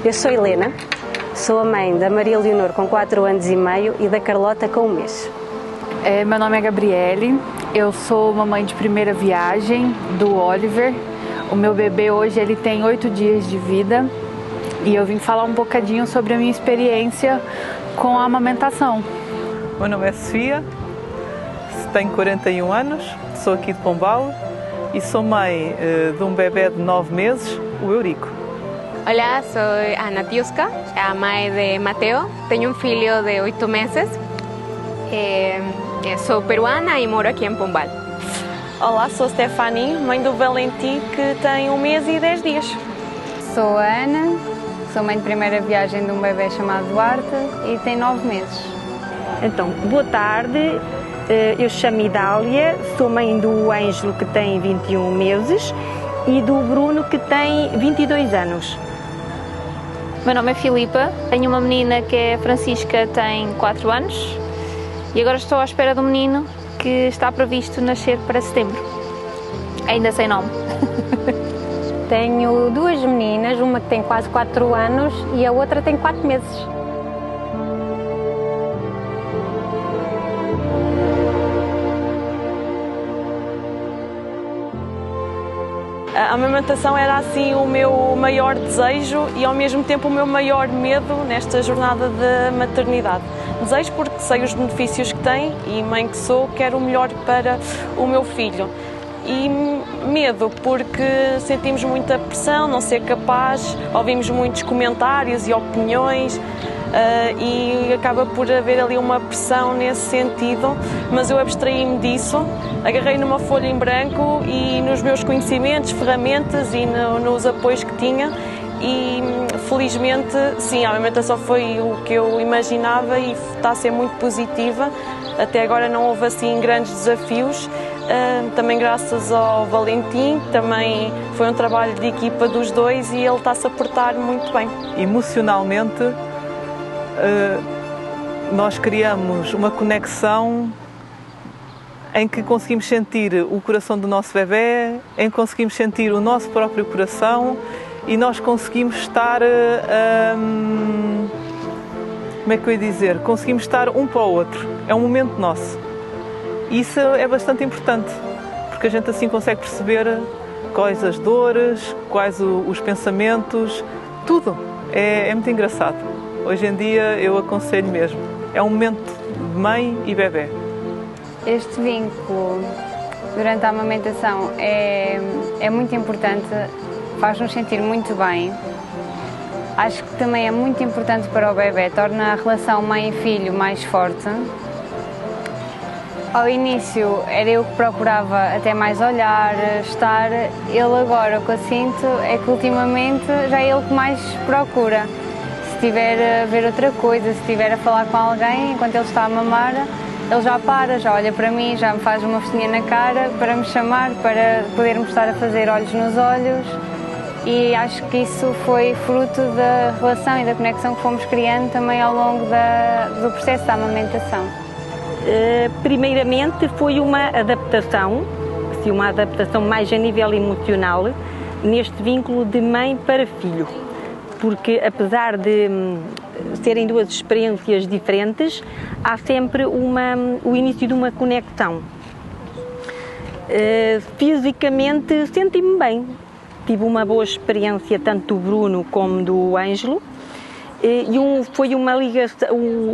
Eu sou Helena, sou a mãe da Maria Leonor com 4 anos e meio e da Carlota com 1 mês. Meu nome é Gabriele, eu sou mamãe de primeira viagem do Oliver. O meu bebê hoje ele tem 8 dias de vida e eu vim falar um bocadinho sobre a minha experiência com a amamentação. Meu nome é Sofia, tenho 41 anos, sou aqui de Pombal e sou mãe de um bebê de 9 meses, o Eurico. Hola, soy Ana Tiusca, a mãe de Mateo, tenho um filho de 8 meses, sou peruana e moro aqui em Pombal. Olá, sou Stephanie, mãe do Valentim, que tem 1 mês e 10 dias. Sou a Ana, sou mãe de primeira viagem de um bebê chamado Duarte e tem 9 meses. Então, boa tarde, eu chamo Idália, sou mãe do Ângelo, que tem 21 meses, e do Bruno, que tem 22 anos. Meu nome é Filipa, tenho uma menina que é Francisca, tem 4 anos, e agora estou à espera de um menino que está previsto nascer para setembro, ainda sem nome. Tenho 2 meninas, uma que tem quase 4 anos e a outra tem 4 meses. A amamentação era assim o meu maior desejo e ao mesmo tempo o meu maior medo nesta jornada de maternidade. Desejo porque sei os benefícios que tem e mãe que sou, quero o melhor para o meu filho. E medo porque sentimos muita pressão, não ser capaz, ouvimos muitos comentários e opiniões e acaba por haver ali uma pressão nesse sentido, mas eu abstraí-me disso, agarrei numa folha em branco e nos meus conhecimentos, ferramentas e nos apoios que tinha e felizmente sim, a amamentação foi o que eu imaginava e está a ser muito positiva, até agora não houve assim grandes desafios. Também graças ao Valentim, também foi um trabalho de equipa dos dois e ele está-se a portar muito bem. Emocionalmente, nós criamos uma conexão em que conseguimos sentir o coração do nosso bebê, em que conseguimos sentir o nosso próprio coração e nós conseguimos estar, como é que eu ia dizer, conseguimos estar um para o outro, é um momento nosso. Isso é bastante importante, porque a gente assim consegue perceber quais as dores, quais os pensamentos, tudo. É muito engraçado. Hoje em dia eu aconselho mesmo. É um momento de mãe e bebê. Este vínculo durante a amamentação é muito importante, faz-nos sentir muito bem. Acho que também é muito importante para o bebê, torna a relação mãe e filho mais forte. Ao início era eu que procurava até mais olhar, estar, ele agora o que eu sinto é que ultimamente já é ele que mais procura. Se estiver a ver outra coisa, se estiver a falar com alguém enquanto ele está a mamar, ele já para, já olha para mim, já me faz uma festinha na cara para me chamar, para podermos estar a fazer olhos nos olhos e acho que isso foi fruto da relação e da conexão que fomos criando também ao longo do processo da amamentação. Primeiramente foi uma adaptação mais a nível emocional neste vínculo de mãe para filho, porque apesar de serem 2 experiências diferentes, há sempre o início de uma conexão. Fisicamente senti-me bem, tive uma boa experiência tanto do Bruno como do Ângelo. Foi uma ligação,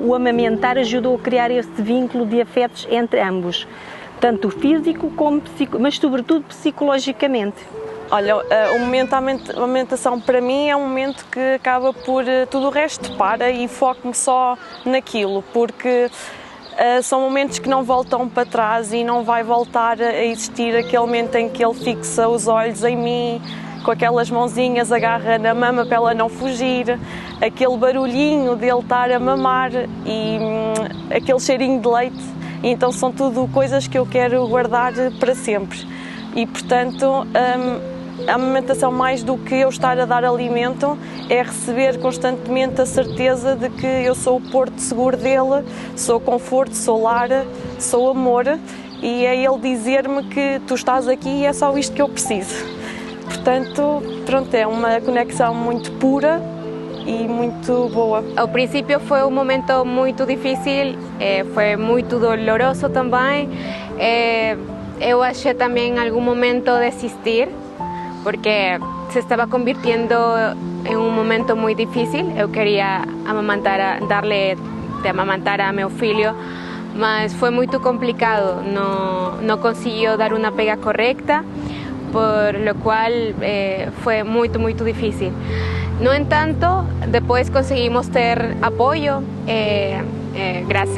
o amamentar ajudou a criar esse vínculo de afetos entre ambos, tanto físico como mas sobretudo psicologicamente. Olha, o momento da amamentação para mim é um momento que acaba por tudo o resto para e foco-me só naquilo, porque são momentos que não voltam para trás e não vai voltar a existir aquele momento em que ele fixa os olhos em mim, com aquelas mãozinhas, agarra na mama para ela não fugir, aquele barulhinho dele estar a mamar e aquele cheirinho de leite. Então são tudo coisas que eu quero guardar para sempre. E portanto, a amamentação, mais do que eu estar a dar alimento, é receber constantemente a certeza de que eu sou o porto seguro dele, sou conforto, sou lar, sou amor e é ele dizer-me que tu estás aqui e é só isto que eu preciso. Portanto, pronto, é uma conexão muito pura e muito boa. Ao princípio foi um momento muito difícil, foi muito doloroso também. Eu achei também em algum momento desistir, porque se estava convirtiendo em um momento muito difícil. Eu queria darle de amamantar a meu filho, mas foi muito complicado. Não conseguiu dar uma pega correta, por lo cual foi muito difícil. No entanto, depois conseguimos ter apoio,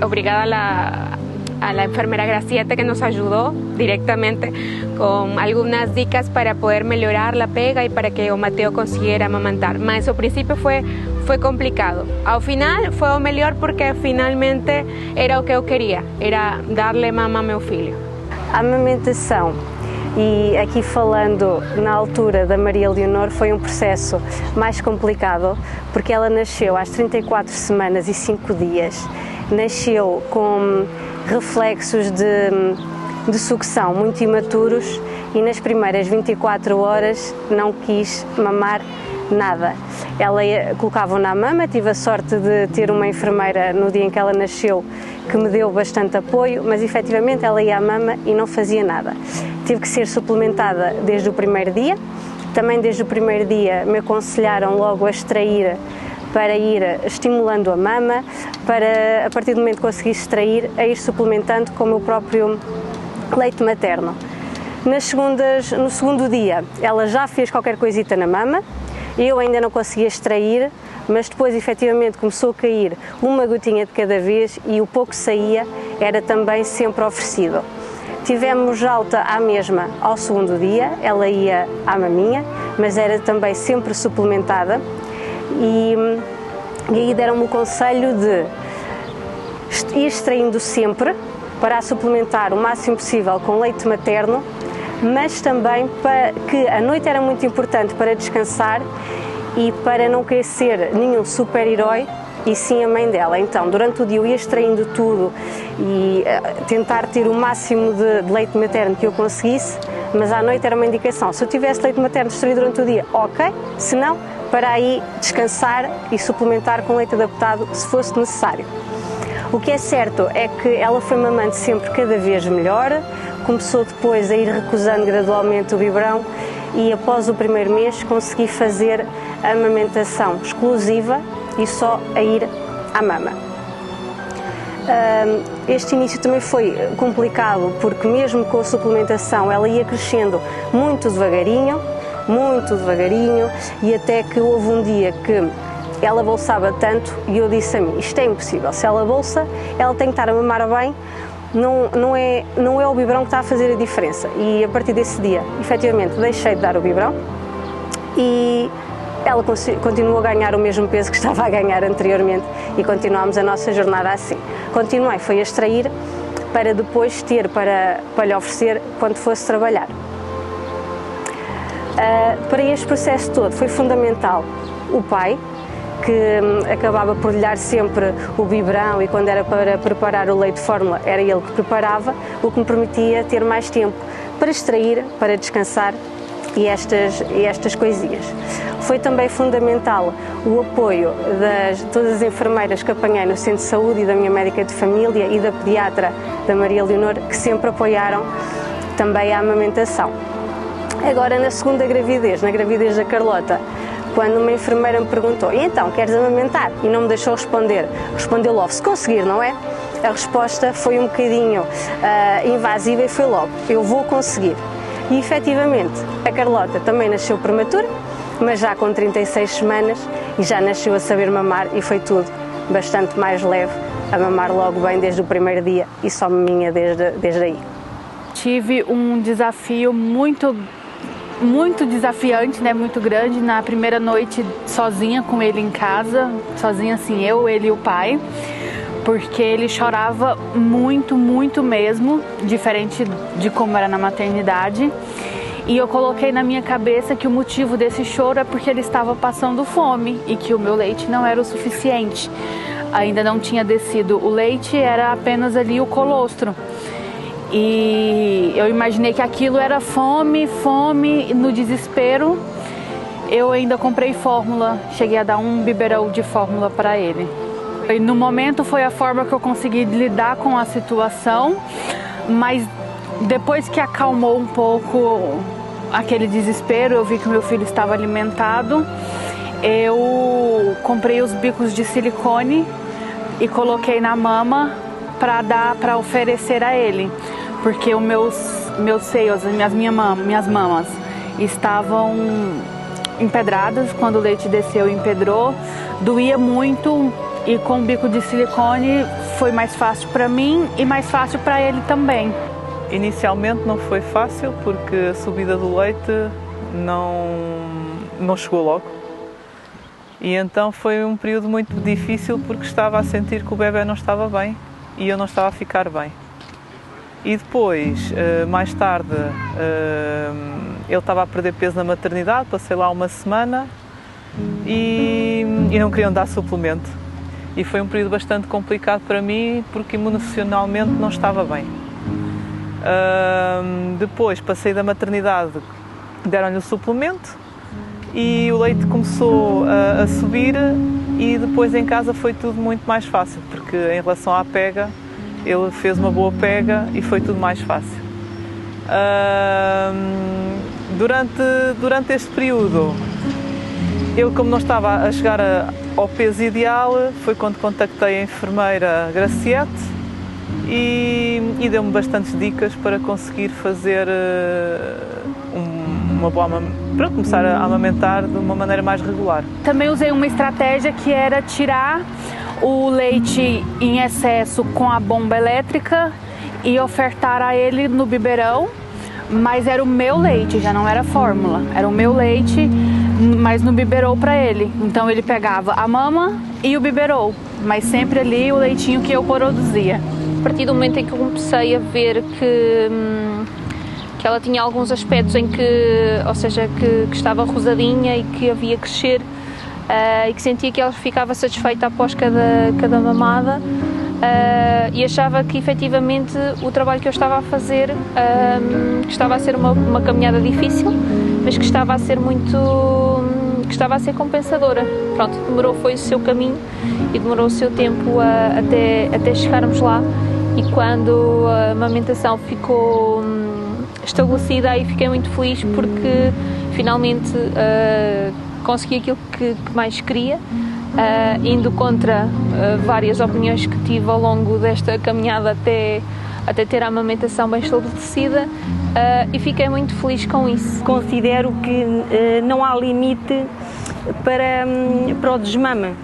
obrigada a la enfermera Graciete, que nos ayudó directamente con algunas dicas para poder mejorar la pega y para que o Mateo consiguiera amamantar. Mas ao princípio foi complicado. Ao final foi o melhor, porque finalmente era o que eu queria, era darle mama ao meu filho. A amamentação, e aqui falando na altura da Maria Leonor, foi um processo mais complicado, porque ela nasceu às 34 semanas e 5 dias, nasceu com reflexos de sucção muito imaturos e nas primeiras 24 horas não quis mamar nada. Ela colocava-o na mama, tive a sorte de ter uma enfermeira no dia em que ela nasceu que me deu bastante apoio, mas efetivamente ela ia à mama e não fazia nada. Tive que ser suplementada desde o primeiro dia, também desde o primeiro dia me aconselharam logo a extrair para ir estimulando a mama, para a partir do momento que conseguisse extrair, a ir suplementando com o meu próprio leite materno. No segundo dia ela já fez qualquer coisita na mama, eu ainda não conseguia extrair, mas depois efetivamente começou a cair uma gotinha de cada vez e o pouco que saía era também sempre oferecido. Tivemos alta à mesma ao segundo dia, ela ia à maminha, mas era também sempre suplementada. E aí deram-me o conselho de ir extraindo sempre para a suplementar o máximo possível com leite materno, mas também para que a noite era muito importante para descansar e para não querer ser nenhum super-herói e sim a mãe dela. Então, durante o dia eu ia extraindo tudo e tentar ter o máximo de leite materno que eu conseguisse, mas à noite era uma indicação. Se eu tivesse leite materno extraído durante o dia, ok, se não, para aí descansar e suplementar com leite adaptado se fosse necessário. O que é certo é que ela foi mamando sempre cada vez melhor, começou depois a ir recusando gradualmente o biberão e após o primeiro mês consegui fazer a amamentação exclusiva e só a ir à mama. Este início também foi complicado porque mesmo com a suplementação ela ia crescendo muito devagarinho e até que houve um dia que ela bolsava tanto e eu disse a mim, isto é impossível, se ela bolsa, ela tem que estar a mamar bem, não é o biberão que está a fazer a diferença. E a partir desse dia, efetivamente, deixei de dar o biberão e ela continuou a ganhar o mesmo peso que estava a ganhar anteriormente e continuámos a nossa jornada assim. Continuei, foi a extrair para depois ter para lhe oferecer quando fosse trabalhar. Para este processo todo foi fundamental o pai, que acabava por lhe dar sempre o biberão e quando era para preparar o leite de fórmula era ele que preparava, o que me permitia ter mais tempo para extrair, para descansar e estas coisinhas. Foi também fundamental o apoio de todas as enfermeiras que apanhei no centro de saúde e da minha médica de família e da pediatra da Maria Leonor, que sempre apoiaram também a amamentação. Agora na segunda gravidez, na gravidez da Carlota, quando uma enfermeira me perguntou, e então, queres amamentar? E não me deixou responder, respondeu logo, se conseguir, não é? A resposta foi um bocadinho invasiva e foi logo, eu vou conseguir. E efetivamente, a Carlota também nasceu prematura, mas já com 36 semanas e já nasceu a saber mamar e foi tudo bastante mais leve, a mamar logo bem desde o primeiro dia e só maminha desde aí. Tive um desafio muito desafiante, né, muito grande, na primeira noite sozinha com ele em casa, sozinha assim, ele e o pai, porque ele chorava muito mesmo, diferente de como era na maternidade, e eu coloquei na minha cabeça que o motivo desse choro é porque ele estava passando fome e que o meu leite não era o suficiente, ainda não tinha descido o leite, era apenas ali o colostro. E eu imaginei que aquilo era fome, no desespero eu ainda comprei fórmula, cheguei a dar um biberão de fórmula para ele. E no momento foi a forma que eu consegui lidar com a situação, mas depois que acalmou um pouco aquele desespero, eu vi que meu filho estava alimentado, eu comprei os bicos de silicone e coloquei na mama para oferecer a ele, porque os meus seios, minhas mamas estavam empedradas, quando o leite desceu empedrou, doía muito, e com o bico de silicone foi mais fácil para mim e mais fácil para ele também. Inicialmente não foi fácil porque a subida do leite não chegou logo. E então foi um período muito difícil porque estava a sentir que o bebê não estava bem e eu não estava a ficar bem. E depois, mais tarde, ele estava a perder peso na maternidade, passei lá uma semana e não queriam dar suplemento. E foi um período bastante complicado para mim porque emocionalmente não estava bem. Depois passei da maternidade, deram-lhe o suplemento e o leite começou a subir e depois em casa foi tudo muito mais fácil, porque em relação à pega, ele fez uma boa pega e foi tudo mais fácil. Durante este período, ele, como não estava a chegar ao peso ideal, foi quando contactei a enfermeira Graciete e deu-me bastantes dicas para conseguir fazer para começar a amamentar de uma maneira mais regular. Também usei uma estratégia que era tirar o leite em excesso com a bomba elétrica e ofertar a ele no biberão, mas era o meu leite, já não era fórmula, era o meu leite, mas no biberou para ele. Então ele pegava a mama e o biberou, mas sempre ali o leitinho que eu produzia. A partir do momento em que eu comecei a ver que ela tinha alguns aspectos em que, ou seja, que estava rosadinha e que havia que crescer, e que sentia que ela ficava satisfeita após cada mamada, e achava que efetivamente o trabalho que eu estava a fazer, que estava a ser uma caminhada difícil, mas que estava a ser compensadora. Pronto, foi o seu caminho e demorou o seu tempo até chegarmos lá, e quando a amamentação ficou estabelecida, aí fiquei muito feliz porque finalmente consegui aquilo que mais queria, indo contra várias opiniões que tive ao longo desta caminhada até ter a amamentação bem estabelecida, e fiquei muito feliz com isso. Considero que não há limite para o desmame.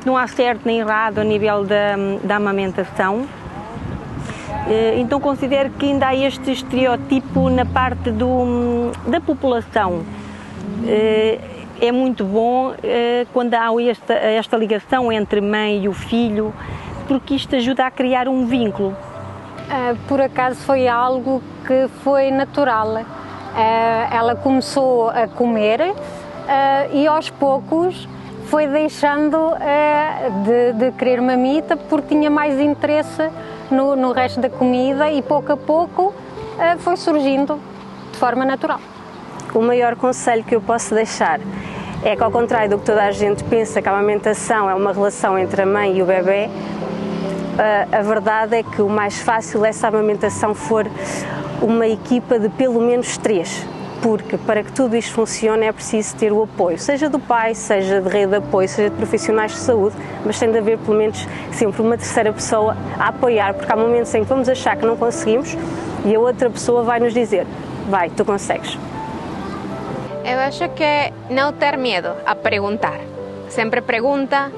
Não há certo nem errado a nível da amamentação. Então considero que ainda há este estereótipo na parte da população. É muito bom quando há esta ligação entre mãe e o filho, porque isto ajuda a criar um vínculo. Por acaso foi algo que foi natural. Ela começou a comer e aos poucos foi deixando de querer mamita porque tinha mais interesse no resto da comida, e pouco a pouco foi surgindo de forma natural. O maior conselho que eu posso deixar é que, ao contrário do que toda a gente pensa, que a amamentação é uma relação entre a mãe e o bebê, a verdade é que o mais fácil é se a amamentação for uma equipa de pelo menos 3, porque para que tudo isto funcione é preciso ter o apoio, seja do pai, seja de rede de apoio, seja de profissionais de saúde, mas tem de haver pelo menos sempre uma terceira pessoa a apoiar, porque há momentos em que vamos achar que não conseguimos e a outra pessoa vai nos dizer: vai, tu consegues. Eu acho que não ter medo a perguntar. Sempre pergunta,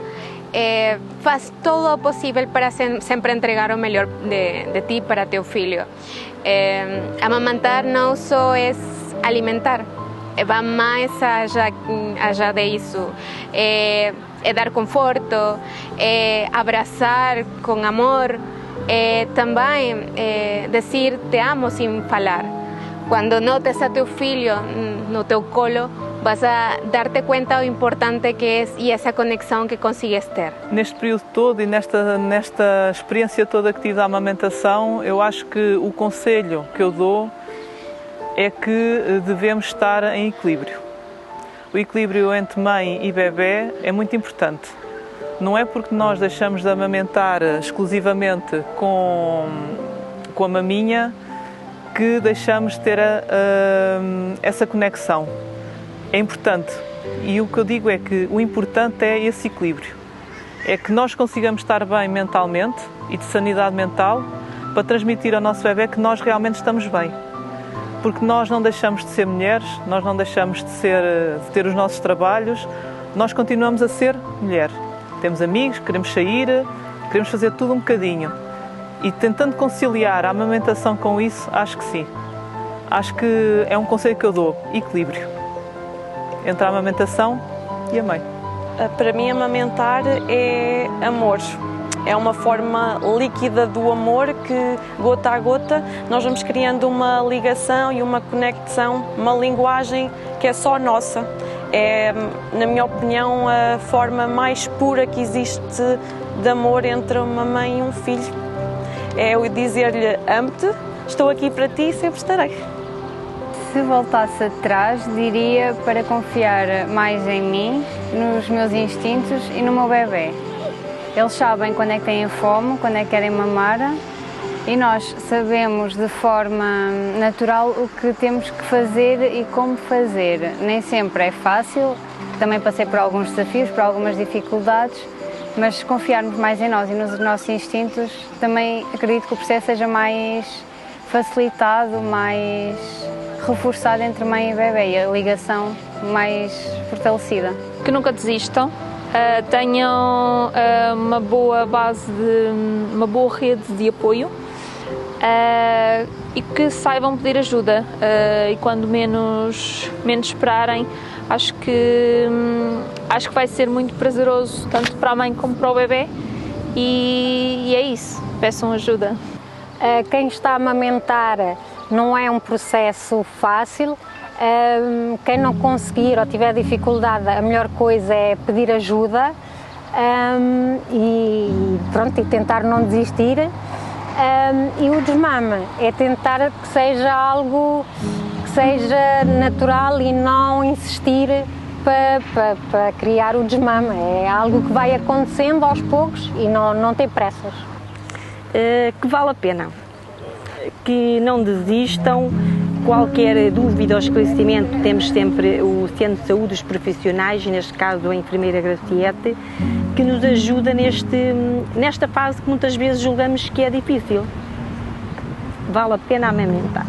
faz todo o possível para sempre entregar o melhor de ti para teu filho. Amamantar não só é alimentar, vai mais allá de isso. É dar conforto, é abraçar com amor, também dizer te amo sem falar. Quando notas a teu filho no teu colo, vas a dar-te conta do importante que é e essa conexão que consegues ter. Neste período todo e nesta experiência toda que tive da amamentação, eu acho que o conselho que eu dou é que devemos estar em equilíbrio. O equilíbrio entre mãe e bebê é muito importante. Não é porque nós deixamos de amamentar exclusivamente com a maminha que deixamos de ter essa conexão. É importante. E o que eu digo é que o importante é esse equilíbrio. É que nós consigamos estar bem mentalmente e de sanidade mental para transmitir ao nosso bebê que nós realmente estamos bem. Porque nós não deixamos de ser mulheres, nós não deixamos de ter os nossos trabalhos, nós continuamos a ser mulher. Temos amigos, queremos sair, queremos fazer tudo um bocadinho. E tentando conciliar a amamentação com isso, acho que sim. Acho que é um conselho que eu dou, equilíbrio entre a amamentação e a mãe. Para mim, amamentar é amor. É uma forma líquida do amor que, gota a gota, nós vamos criando uma ligação e uma conexão, uma linguagem que é só nossa. É, na minha opinião, a forma mais pura que existe de amor entre uma mãe e um filho. É eu dizer-lhe, amo-te, estou aqui para ti e sempre estarei. Se voltasse atrás, diria para confiar mais em mim, nos meus instintos e no meu bebê. Eles sabem quando é que têm fome, quando é que querem mamar e nós sabemos de forma natural o que temos que fazer e como fazer. Nem sempre é fácil, também passei por alguns desafios, por algumas dificuldades, mas se confiarmos mais em nós e nos nossos instintos, também acredito que o processo seja mais facilitado, mais reforçado entre mãe e bebê e a ligação mais fortalecida. Que nunca desistam, tenham uma boa base, uma boa rede de apoio e que saibam pedir ajuda e quando menos esperarem, acho que vai ser muito prazeroso tanto para a mãe como para o bebê e é isso, peçam ajuda. Quem está a amamentar não é um processo fácil. Quem não conseguir ou tiver dificuldade, a melhor coisa é pedir ajuda e tentar não desistir. E o desmame é tentar que seja algo que seja natural e não insistir para criar o desmame. É algo que vai acontecendo aos poucos e não ter pressas. Que vale a pena, que não desistam. Qualquer dúvida ou esclarecimento, temos sempre o Centro de Saúde, os profissionais, neste caso a enfermeira Graciete, que nos ajuda nesta fase que muitas vezes julgamos que é difícil. Vale a pena amamentar.